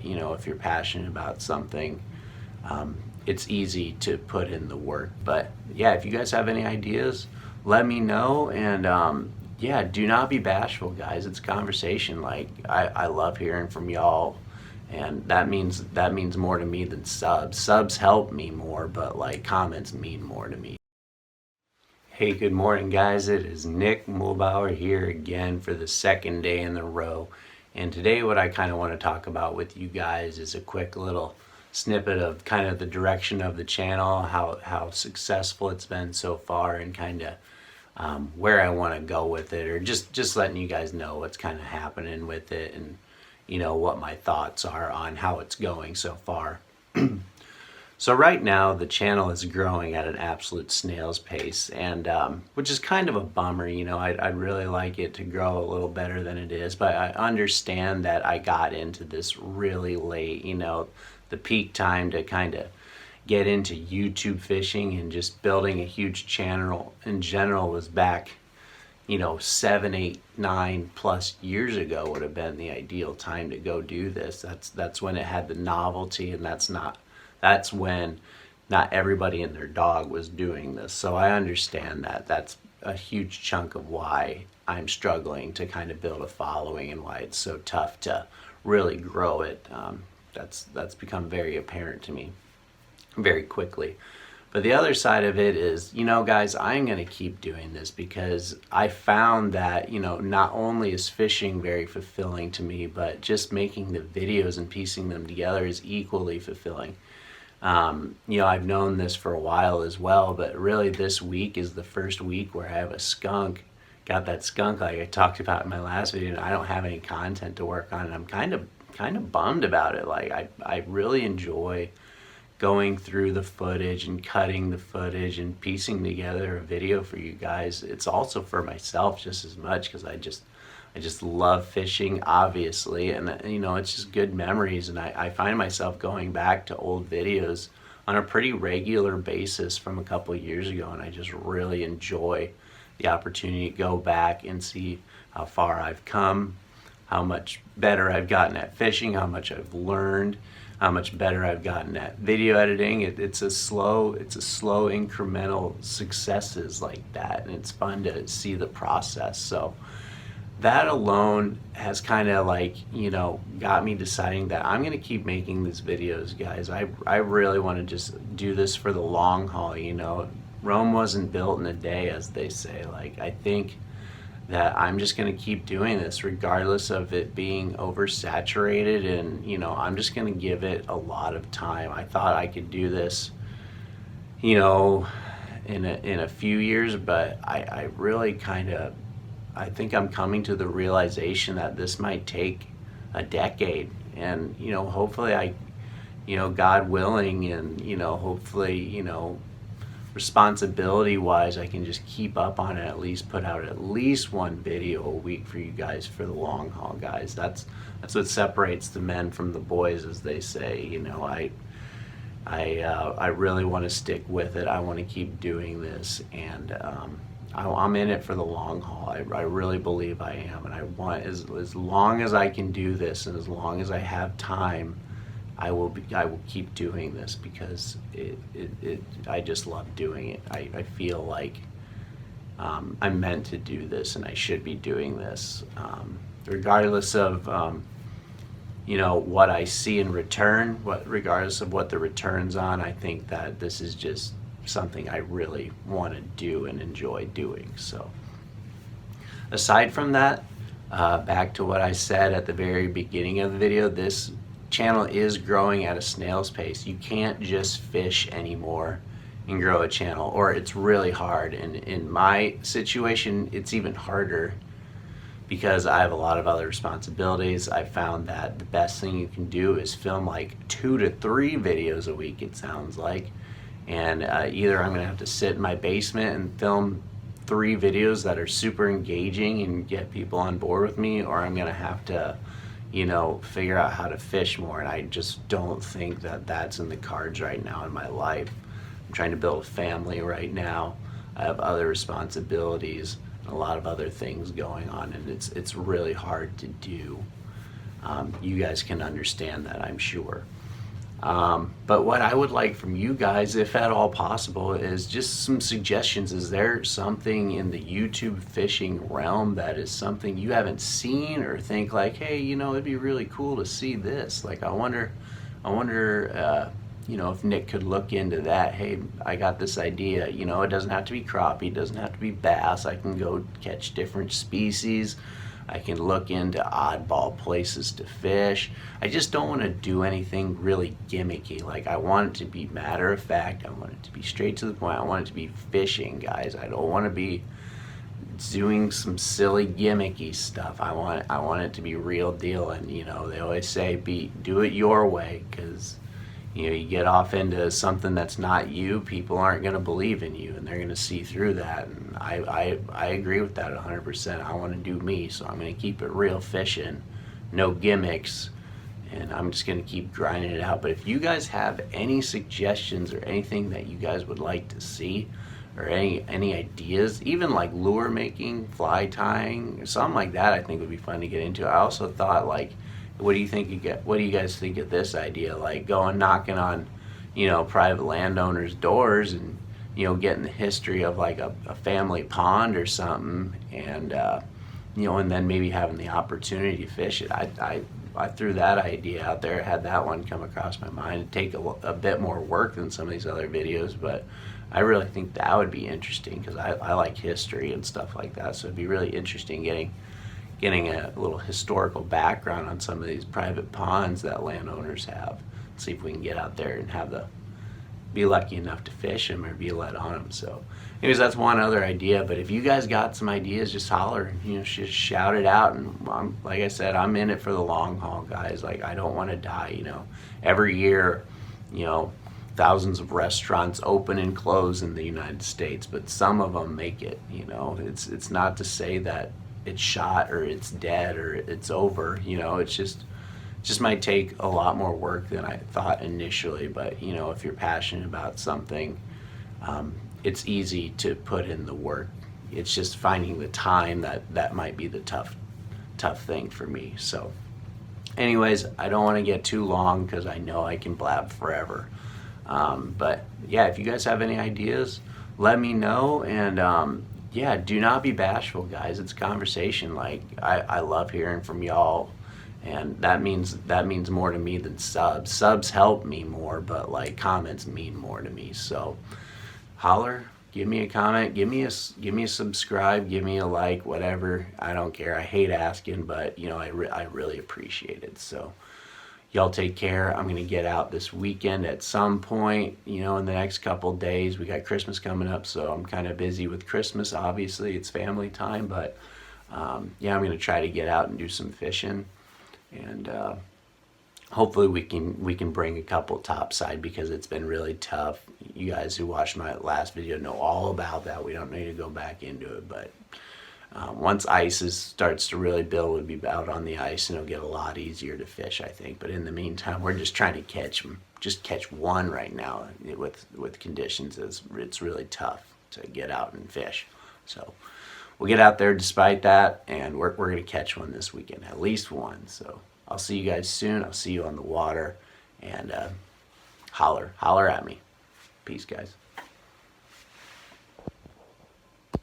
you know, if you're passionate about something, it's easy to put in the work. But yeah, if you guys have any ideas, let me know. And yeah, do not be bashful, guys. It's conversation. Like, I love hearing from y'all, and that means more to me than subs. Subs help me more, but like comments mean more to me. Hey, good morning, guys. It is Nick Mulbauer here again for the second day in a row. And today what I kind of want to talk about with you guys is a quick little snippet of kind of the direction of the channel, how successful it's been so far, and kind of where I want to go with it, or just letting you guys know what's kind of happening with it, and you know what my thoughts are on how it's going so far. So right now the channel is growing at an absolute snail's pace, and which is kind of a bummer. You know, I'd really like it to grow a little better than it is, but I understand that I got into this really late. You know, the peak time to kind of get into YouTube fishing and just building a huge channel in general was back, you know, 7, 8, 9+ years ago would have been the ideal time to go do this. That's when it had the novelty, and that's when not everybody and their dog was doing this. So I understand that. That's a huge chunk of why I'm struggling to kind of build a following, and why it's so tough to really grow it. That's become very apparent to me very quickly. But the other side of it is, you know, guys, I'm going to keep doing this because I found that, you know, not only is fishing very fulfilling to me, but just making the videos and piecing them together is equally fulfilling. You know, I've known this for a while as well, but really this week is the first week where I have a skunk. Got that skunk like I talked about in my last video, and I don't have any content to work on, and I'm kind of bummed about it. Like, I really enjoy going through the footage and cutting the footage and piecing together a video for you guys. It's also for myself just as much, because I just love fishing, obviously, and you know, it's just good memories. And I find myself going back to old videos on a pretty regular basis from a couple of years ago, and I just really enjoy the opportunity to go back and see how far I've come, how much better I've gotten at fishing, how much I've learned, how much better I've gotten at video editing. It's a slow incremental successes like that, and it's fun to see the process. So that alone has kind of, like, you know, got me deciding that I'm going to keep making these videos, guys. I really want to just do this for the long haul. You know, Rome wasn't built in a day, as they say. Like, I think that I'm just going to keep doing this regardless of it being oversaturated, and you know, I'm just going to give it a lot of time. I thought I could do this, you know, in a few years, but I really I think I'm coming to the realization that this might take a decade. And you know, hopefully you know, God willing, and you know, hopefully, you know, responsibility wise, I can just keep up on it, at least put out at least one video a week for you guys for the long haul, guys. That's what separates the men from the boys, as they say. You know, I really want to stick with it. I want to keep doing this, and I'm in it for the long haul. I really believe I am, and I want, as long as I can do this, and as long as I have time, I will keep doing this, because I just love doing it. I feel like I'm meant to do this, and I should be doing this, regardless of you know, what I see in return. Regardless of what the return's on, I think that this is just something I really want to do and enjoy doing. So aside from that, back to what I said at the very beginning of the video, this channel is growing at a snail's pace. You can't just fish anymore and grow a channel, or it's really hard. And in my situation, it's even harder, because I have a lot of other responsibilities. I found that the best thing you can do is film like 2 to 3 videos a week, it sounds like. And either I'm gonna have to sit in my basement and film 3 videos that are super engaging and get people on board with me, or I'm gonna have to, you know, figure out how to fish more. And I just don't think that that's in the cards right now in my life. I'm trying to build a family right now. I have other responsibilities, a lot of other things going on, and it's really hard to do. you guys can understand that, I'm sure. But what I would like from you guys, if at all possible, is just some suggestions. Is there something in the YouTube fishing realm that is something you haven't seen or think like, hey, it'd be really cool to see this? Like, I wonder, if Nick could look into that. Hey, I got this idea. It doesn't have to be crappie, it doesn't have to be bass. I can go catch different species. I can look into oddball places to fish. I just don't want to do anything really gimmicky. Like, I want it to be matter of fact. I want it to be straight to the point. I want it to be fishing, guys. I don't want to be doing some silly gimmicky stuff. I want it to be real deal. And they always say do it your way, because you get off into something that's not you, people aren't going to believe in you, and they're going to see through that. And I agree with that 100%. I want to do me, so I'm going to keep it real fishing, no gimmicks, and I'm just going to keep grinding it out. But if you guys have any suggestions or anything that you guys would like to see, or any ideas, even like lure making, fly tying, or something like that, I think would be fun to get into. I also thought, like, what do you guys think of this idea? Like going knocking on, private landowners' doors and, getting the history of like a family pond or something, and and then maybe having the opportunity to fish it. I threw that idea out there, had that one come across my mind. It'd take a bit more work than some of these other videos, but I really think that would be interesting, because I like history and stuff like that. So it'd be really interesting getting a little historical background on some of these private ponds that landowners have. See if we can get out there and be lucky enough to fish them or be let on them. So anyways, that's one other idea. But if you guys got some ideas, just holler, just shout it out. And like I said, I'm in it for the long haul, guys. Like, I don't want to die. Every year, thousands of restaurants open and close in the United States, but some of them make it. It's not to say that it's shot or it's dead or it's over. It's just might take a lot more work than I thought initially. But if you're passionate about something, it's easy to put in the work. It's just finding the time that might be the tough thing for me. So anyways, I don't want to get too long, because I know I can blab forever. But yeah, if you guys have any ideas, let me know. And yeah, do not be bashful, guys. It's conversation. Like, I love hearing from y'all, and that means more to me than subs. Subs help me more, but like, comments mean more to me. So holler, give me a comment, give me a subscribe, give me a like, whatever. I don't care. I hate asking, but I really appreciate it. So y'all take care. I'm going to get out this weekend at some point, in the next couple days. We got Christmas coming up, so I'm kind of busy with Christmas. Obviously, it's family time, but yeah, I'm going to try to get out and do some fishing. And hopefully we can bring a couple topside, because it's been really tough. You guys who watched my last video know all about that. We don't need to go back into it, but once ice starts to really build, we'll be out on the ice, and it'll get a lot easier to fish, I think. But in the meantime, we're just trying to catch them. Just catch one right now with conditions. It's really tough to get out and fish. So we'll get out there despite that, and we're going to catch one this weekend, at least one. So I'll see you guys soon. I'll see you on the water, and holler at me. Peace, guys.